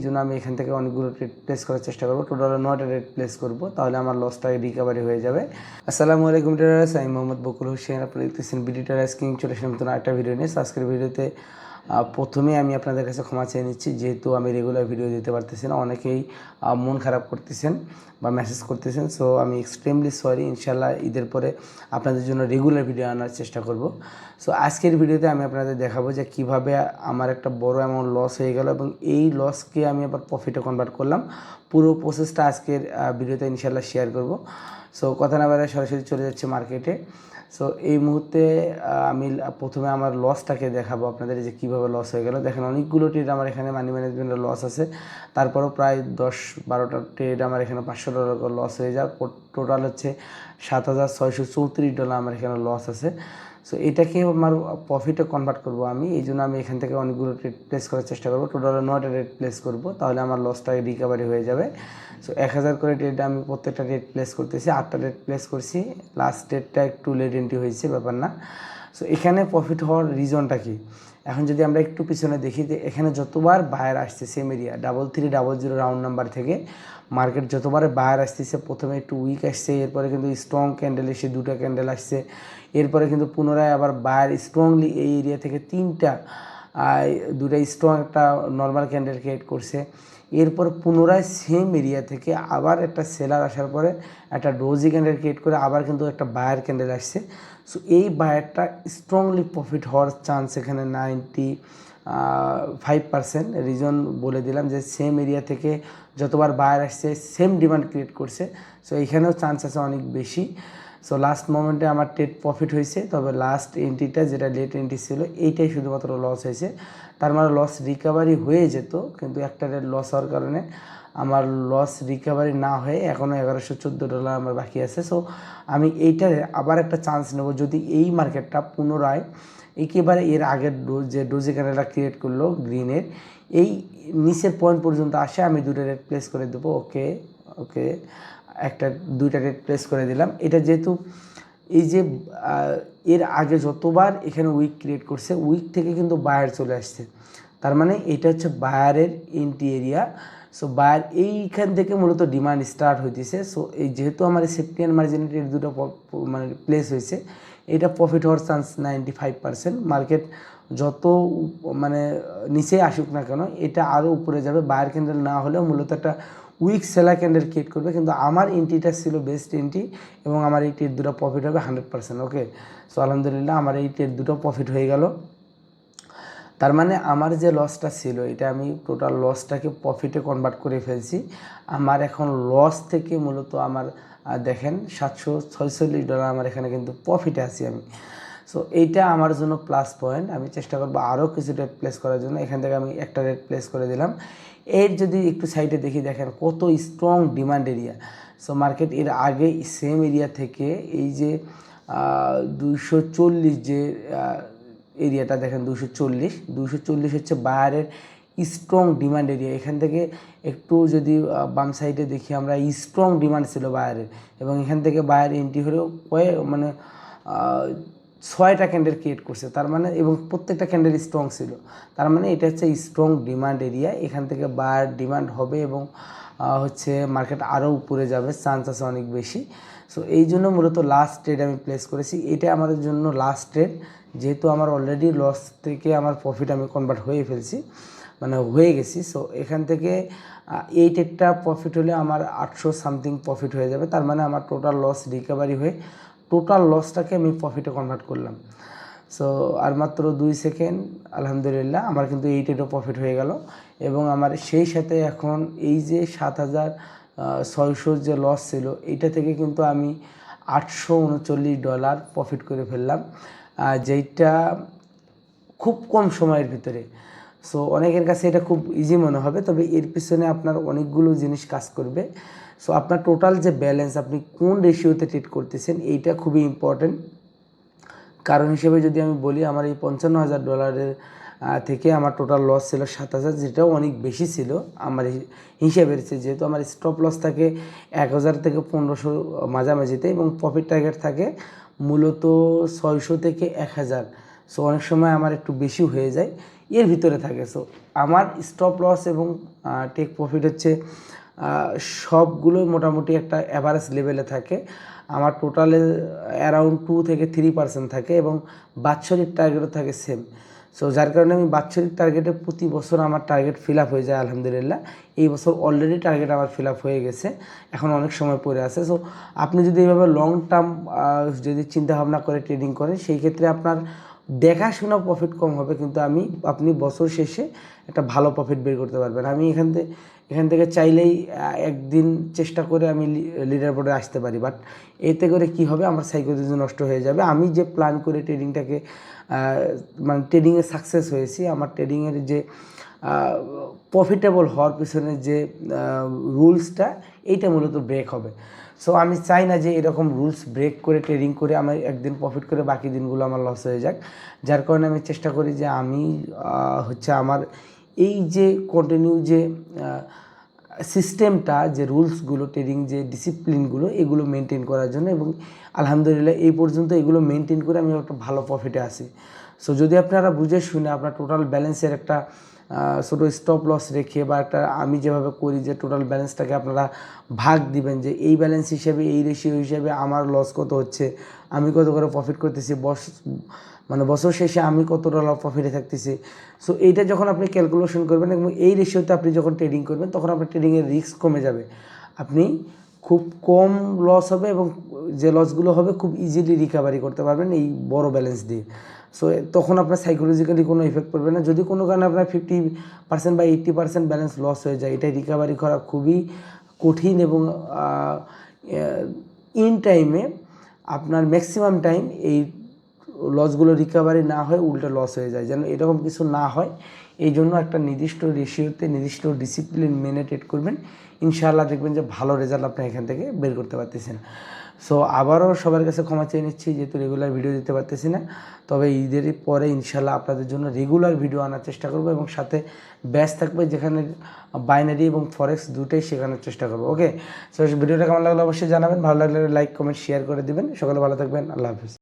এই জন্য আমি এখান থেকে অনেকগুলো ট্রেড প্লেস করার চেষ্টা করবো। টোটাল 9টা ট্রেড প্লেস করবো, তাহলে আমার লসটা রিকভারি হয়ে যাবে। আসসালামু আলাইকুম ট্রেডার্স, আমি মোহাম্মদ বকুল হোসেন। আপনারা দেখতেছেন বিডি ট্রেডার্স কিং। চলে আসলাম নতুন একটা ভিডিও নিয়ে। আজকের ভিডিওতে প্রথমে আমি আপনাদের কাছে ক্ষমা চেয়ে নিচ্ছি, যেহেতু আমি রেগুলার ভিডিও দিতে পারতেছি না। অনেকেই মন খারাপ করতেছেন বা মেসেজ করতেছেন, সো আমি এক্সট্রিমলি সরি। ইনশাল্লাহ ঈদের পরে আপনাদের জন্য রেগুলার ভিডিও আনার চেষ্টা করব। সো আজকের ভিডিওতে আমি আপনাদের দেখাবো যে কিভাবে আমার একটা বড় অ্যামাউন্ট লস হয়ে গেল এবং এই লসকে আমি আবার প্রফিটে কনভার্ট করলাম। পুরো প্রসেসটা আজকের ভিডিওতে ইনশাল্লাহ শেয়ার করব। সো কথা না বলে সরাসরি চলে যাচ্ছে মার্কেটে। সো এই মুহূর্তে আমি প্রথমে আমার লসটাকে দেখাবো আপনাদের, যে কীভাবে লস হয়ে গেল। দেখেন, অনেকগুলো ট্রেড আমার এখানে মানি ম্যানেজমেন্টের লস আছে। তারপরেও প্রায় 10-12টা ট্রেড আমার এখানে $500 করে লস হয়ে যায়। টোটাল হচ্ছে $7,634 আমার এখানে লস আছে। সো এটাকে আমার প্রফিটে কনভার্ট করব আমি। এই জন্য আমি এখান থেকে অনেকগুলো ট্রেড প্লেস করার চেষ্টা করবো। টোটাল 9টা ট্রেড প্লেস করব, তাহলে আমার লসটা রিকভারি হয়ে যাবে। সো 1000 করে ট্রেড আমি প্রত্যেকটা ট্রেড প্লেস করতেছি। 8টা ট্রেড প্লেস করছি। লাস্ট ডেটটা একটু লেট এন্ট্রি হয়েছে, ব্যাপার না। সো এখানে প্রফিট হওয়ার রিজনটা কি, এখন যদি আমরা একটু পিছনে দেখি, যে এখানে যতবার বায়ার আসছে সেম এরিয়া 3300 রাউন্ড নাম্বার থেকে মার্কেট যতবার বায়ার আসতেছে, প্রথমে একটু উইক আসছে, এরপরে কিন্তু স্ট্রং ক্যান্ডেল এসে 2টা ক্যান্ডেল আসছে। এরপরে কিন্তু পুনরায় আবার বায়ার স্ট্রংলি এই এরিয়া থেকে 2টা স্ট্রং একটা নর্মাল ক্যান্ডেল ক্রিয়েট করছে। এরপর পুনরায় সেম এরিয়া থেকে আবার একটা সেলার আসার পরে একটা ডোজি ক্যান্ডেল ক্রিয়েট করে আবার কিন্তু একটা বায়ার ক্যান্ডেল আসছে। সো এই বায়ারটা স্ট্রংলি প্রফিট হওয়ার চান্স এখানে 95%। রিজন বলে দিলাম, যে সেম এরিয়া থেকে যতবার বায়ার আসছে সেম ডিমান্ড ক্রিয়েট করছে। সো এইখানেও চান্স আছে অনেক বেশি। সো লাস্ট মোমেন্টে আমার ট্রেড প্রফিট হয়েছে, তবে লাস্ট এন্ট্রিটা যেটা লেট এন্ট্রি ছিল এইটাই শুধুমাত্র লস হয়েছে। তার মানে লস রিকভারি হয়ে যেত, কিন্তু একটা রেট লস হওয়ার কারণে আমার লস রিকভারি না হয়ে এখনও $1114 আমার বাকি আছে। সো আমি এইটার আবার একটা চান্স নেব, যদি এই মার্কেটটা পুনরায় একেবারে এর আগের যে ডোজি ক্যান্ডেলটা ক্রিয়েট করলো গ্রিনের এই নিচের পয়েন্ট পর্যন্ত আসে, আমি 2টা রেট প্লেস করে দেবো। ওকে ওকে, 2টা রেট প্লেস করে দিলাম। এটা যেহেতু এই যে এর আগে যতবার এখানে উইক ক্রিয়েট করছে, উইক থেকে কিন্তু বায়ার চলে আসছে। তার মানে এটা হচ্ছে বায়ারের এন্ট্রি এরিয়া। সো বায়ার এইখান থেকে মূলত ডিমান্ড স্টার্ট হইতেছে। সো এই যেহেতু আমার সেফটি অ্যান্ড মার্জিনিটি দুটো মানে প্লেস হয়েছে, এটা প্রফিট হওয়ার চান্স 95%। মার্কেট যত মানে নিচে আসুক না কেন, এটা আরও উপরে যাবে। বায়ার ক্যান্ডেল না হলেও মূলত একটা উইক সেলার ক্যান্ডেল ক্রিয়েট করবে, কিন্তু আমার এন্ট্রিটা ছিল বেস্ট এন্ট্রি এবং আমার এই ট্রেড দুটো প্রফিট হবে 100%। ওকে, সো আলহামদুলিল্লাহ আমার এই ট্রেড দুটো প্রফিট হয়ে গেল। তার মানে আমার যে লসটা ছিল, এটা আমি টোটাল লসটাকে প্রফিটে কনভার্ট করে ফেলছি। আমার এখন লস থেকে মূলত আমার দেখেন $746 আমার এখানে কিন্তু প্রফিটে আছি আমি। সো এইটা আমার জন্য প্লাস পয়েন্ট। আমি চেষ্টা করবো আরও কিছু রেট প্লেস করার জন্য। এখান থেকে আমি একটা রেট প্লেস করে দিলাম। এর যদি একটু সাইডে দেখি, দেখেন কত strong demand area. So market এর আগে সেম এরিয়া থেকে এই যে 240 যে এরিয়াটা দেখেন, 240 হচ্ছে বায়ারের স্ট্রং ডিমান্ড এরিয়া। এখান থেকে একটু যদি বাম সাইডে দেখি আমরা, স্ট্রং ডিমান্ড ছিল বায়ারের, এবং এখান থেকে বায়ার এন্ট্রি হলেও মানে 6টা ক্যান্ডেল ক্রিয়েট করছে। তার মানে, এবং প্রত্যেকটা ক্যান্ডেল স্ট্রং ছিল। তার মানে এটা হচ্ছে স্ট্রং ডিমান্ড এরিয়া। এখান থেকে বায়ার ডিমান্ড হবে এবং হচ্ছে মার্কেট আরও উপরে যাবে, চান্স আছে অনেক বেশি। সো এই জন্য মূলত লাস্ট ট্রেড আমি প্লেস করেছি। এটা আমাদের জন্য লাস্ট ট্রেড, যেহেতু আমার অলরেডি লস থেকে আমার প্রফিট আমি কনভার্ট হয়ে ফেলছি, মানে হয়ে গেছি। সো এখান থেকে এই ট্রেডটা প্রফিট হলে আমার 800 সামথিং প্রফিট হয়ে যাবে। তার মানে আমার টোটাল লস রিকভারি হয়ে টোটাল লসটাকে আমি প্রফিটে কনভার্ট করলাম। সো আর মাত্র 2 সেকেন্ড, আলহামদুলিল্লাহ আমার কিন্তু এই ট্রেডও প্রফিট হয়ে গেল। এবং আমার সেই সাথে এখন এই যে 7600 যে লস ছিল, এইটা থেকে কিন্তু আমি $839 প্রফিট করে ফেললাম, যেইটা খুব কম সময়ের ভিতরে। সো অনেকের কাছে এটা খুব ইজি মনে হবে, তবে এর পিছনে আপনার অনেকগুলো জিনিস কাজ করবে। সো আপনার টোটাল যে ব্যালেন্স, আপনি কোন রেশিওতে ট্রেড করতেছেন, এইটা খুবই ইম্পর্টেন্ট। কারণ হিসেবে যদি আমি বলি, আমার এই $55,000 থেকে আমার টোটাল লস ছিল 7,000, যেটাও অনেক বেশি ছিল আমার হিসেবের চেয়ে। যেহেতু আমার স্টপ লস থাকে 1,000 থেকে 1,500 মাঝামাঝিতে, এবং প্রফিট টার্গেট থাকে মূলত 600 থেকে 1,000। সো অনেক সময় আমার একটু বেশি হয়ে যায়। এর ভিতরে থাকে। সো আমার স্টপ লস এবং টেক প্রফিট হচ্ছে সবগুলোই মোটামুটি একটা অ্যাভারেজ লেভেলে থাকে। আমার টোটালে অ্যারাউন্ড 2 থেকে 3% থাকে এবং বাৎসরিক টার্গেটও থাকে সেম। সো যার কারণে আমি বাৎসরিক টার্গেটে প্রতি বছর আমার টার্গেট ফিল আপ হয়ে যায় আলহামদুলিল্লাহ। এই বছর অলরেডি টার্গেট আমার ফিল আপ হয়ে গেছে, এখন অনেক সময় পড়ে আছে। সো আপনি যদি এইভাবে লং টার্ম যদি চিন্তাভাবনা করে ট্রেডিং করেন, সেই ক্ষেত্রে আপনার দেখাশোনা প্রফিট কম হবে, কিন্তু আপনি বছর শেষে একটা ভালো প্রফিট বের করতে পারবেন। আমি এখান থেকে চাইলেই একদিন চেষ্টা করে আমি লিডার বোর্ডে আসতে পারি, বাট এতে করে কি হবে, আমার সাইকোলজি নষ্ট হয়ে যাবে। আমি যে প্ল্যান করে ট্রেডিংটাকে মানে ট্রেডিংয়ে সাকসেস হয়েছি, আমার ট্রেডিংয়ের যে প্রফিটেবল হওয়ার পিছনে যে রুলসটা, এইটা মূলত ব্রেক হবে। সো আমি চাই না যে এরকম রুলস ব্রেক করে ট্রেডিং করে আমি একদিন প্রফিট করে বাকি দিনগুলো আমার লস হয়ে যাক। যার কারণে আমি চেষ্টা করি যে আমি আমার এই যে কন্টিনিউ যে সিস্টেমটা, যে রুলসগুলো, ট্রেডিং যে ডিসিপ্লিনগুলো, এগুলো মেনটেন করার জন্য, এবং আলহামদুলিল্লাহ এই পর্যন্ত এগুলো মেনটেন করে আমি একটা ভালো প্রফিটে আসি। সো যদি আপনারা বুঝে শুনে আপনার টোটাল ব্যালেন্সের একটা ছোটো স্টপ লস রেখে, বা একটা আমি যেভাবে করি যে টোটাল ব্যালেন্সটাকে আপনারা ভাগ দিবেন, যে এই ব্যালেন্স হিসেবে, এই রেশিও হিসেবে আমার লস কত হচ্ছে, আমি কত করে প্রফিট করতেছি, মানে বছর শেষে আমি কত ডলার প্রফিটে থাকতেছি। সো এইটা যখন আপনি ক্যালকুলেশন করবেন এবং এই রেশিওতে আপনি যখন ট্রেডিং করবেন, তখন আপনার ট্রেডিংয়ের রিস্ক কমে যাবে। আপনি খুব কম লস হবে এবং যে লসগুলো হবে খুব ইজিলি রিকভারি করতে পারবেন এই বড় ব্যালেন্স দিয়ে। সো তখন আপনার সাইকোলজিক্যালি কোনো ইফেক্ট পড়বে না। যদি কোনো কারণে আপনার 50% বা 80% ব্যালেন্স লস হয়ে যায়, এটা রিকভারি করা খুবই কঠিন, এবং ইন টাইমে আপনার ম্যাক্সিমাম টাইম এই লসগুলো রিকভারি না হয়, উল্টো লস হয়ে যায়। যেন এরকম কিছু না হয়, এই জন্য একটা নির্দিষ্ট রেশিওতে নির্দিষ্ট ডিসিপ্লিন মেনে ট্রেড করবেন। ইনশাআল্লাহ দেখবেন যে ভালো রেজাল্ট আপনি এখান থেকে বের করতে পারতেছেন। সো আবারও সবার কাছে ক্ষমা চেয়ে নিচ্ছি, যেহেতু রেগুলার ভিডিও দিতে পারতেছি না। তবে ঈদের পরে ইনশাআল্লাহ আপনাদের জন্য রেগুলার ভিডিও আনার চেষ্টা করবো, এবং সাথে ব্যাচ থাকবে যেখানে বাইনারি এবং ফরেক্স দুটোই শেখানোর চেষ্টা করবো। ওকে, সো ভিডিওটা কেমন লাগলো অবশ্যই জানাবেন। ভালো লাগলে লাইক, কমেন্ট, শেয়ার করে দেবেন। সকালে ভালো থাকবেন। আল্লাহ হাফিজ।